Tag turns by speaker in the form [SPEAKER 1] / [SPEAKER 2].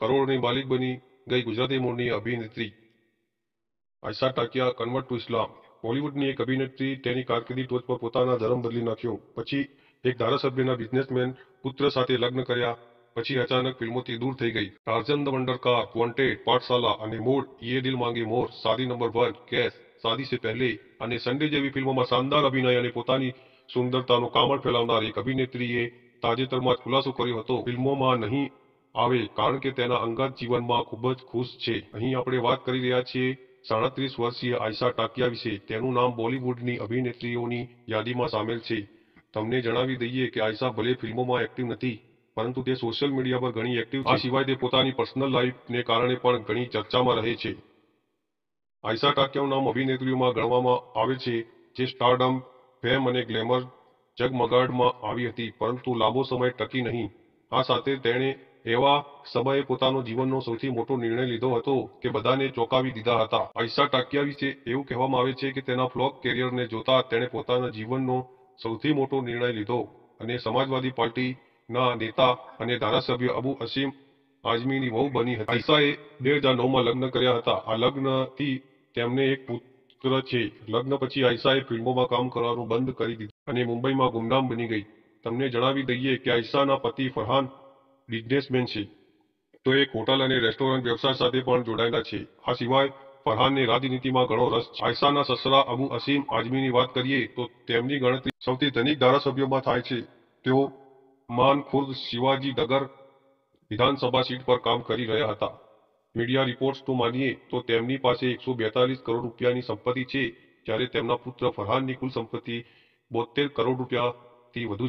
[SPEAKER 1] કરોડોની માલિક બની ગઈ ગુજરાતી મૂળની અભિનેત્રી આયશા ટાકિયા કન્વર્ટ ટુ ઇસ્લામ. બોલિવૂડની એક અભિનેત્રી તેની કારકિર્દી ટોચ પર પોતાના ધર્મ બદલી નાખ્યો. પછી એક ધારાસભ્યના બિઝનેસમેન પુત્ર સાથે લગ્ન કર્યા પછી અચાનક ફિલ્મોથી દૂર થઈ ગઈ. Tarzan the wonder car, Wanted, Pathshala અને મૂળ, યે દિલ માંગે મોર, શાદી નંબર 1, કેસ, શાદી સે પહેલે અને સન્ડે જેવી ફિલ્મોમાં શાનદાર અભિનય અને પોતાની સુંદરતાનો કામળ ફેલાવનાર એક અભિનેત્રીએ તાજેતરમાં જ ખુલાસો કર્યો હતો ફિલ્મોમાં નહીં આવે કારણ કે તેના અંગત જીવનમાં ખૂબ જ ખુશ છે. અહીં આપણે વાત કરી રહ્યા છીએ 37 વર્ષીય આયશા ટાકિયા વિશે. તેનું નામ બોલિવૂડની અભિનેત્રીઓની યાદીમાં સામેલ છે. તમને જણાવી દઈએ કે આયશા ભલે ફિલ્મોમાં એક્ટિવ નથી પરંતુ તે સોશિયલ મીડિયા પર ઘણી એક્ટિવ છે. આ સિવાય તે પોતાની પર્સનલ લાઈફને કારણે પણ ઘણી ચર્ચામાં રહે છે. આયશા ટાકિયાનું નામ અભિનેત્રીઓમાં ગણવામાં આવે છે જે સ્ટારડમ, ફેમ અને ગ્લેમર ઝગમગાટમાં આવી હતી પરંતુ લાંબો સમય ટકી નહીં. આ સાથે તેણે એવા સમયે પોતાનો જીવનનો સૌથી મોટો નિર્ણય લીધો હતો કે બધાને ચોંકાવી દીધા હતા. આયશા ટાકિયા વિશે એવું કહેવામાં આવે છે કે તેના ફ્લોપ કેરિયરને જોતા તેણે પોતાના જીવનનો સૌથી મોટો નિર્ણય લીધો અને સમાજવાદી પાર્ટીના નેતા અને ધારાસભ્ય અબુ અસીમ આઝમીની વહુ બની હતી. આયશાએ 2009માં લગ્ન કર્યા હતા. આ લગ્નથી તેમને એક પુત્ર છે. લગ્ન પછી આયશાએ ફિલ્મોમાં કામ કરવાનું બંધ કરી દીધું અને મુંબઈમાં ગુમનામ બની ગઈ. તમને જણાવી દઈએ કે આયશાના પતિ ફરહાન બિઝનેસમેન છે તો એક હોટલ અને રેસ્ટોરન્ટ વ્યવસાય સાથે પણ જોડાયેલા છે. આ સિવાય ફરહાનને રાજનીતિમાં ઘણો રસ છે. આયશાના સસરા અબુ અસીમ આઝમીની વાત કરીએ તો તેમની ગણતરી સૌથી ધનિક ધારાસભ્યોમાં થાય છે. તેઓ માનખુર્દ શિવાજી નગર વિધાનસભા સીટ પર કામ કરી રહ્યા હતા. મીડિયા રિપોર્ટ્સ માનીએ તો તેમની પાસે 142 કરોડ રૂપિયાની સંપત્તિ છે જ્યારે તેમના પુત્ર ફરહાનની કુલ સંપત્તિ 72 કરોડ રૂપિયાથી વધુ છે.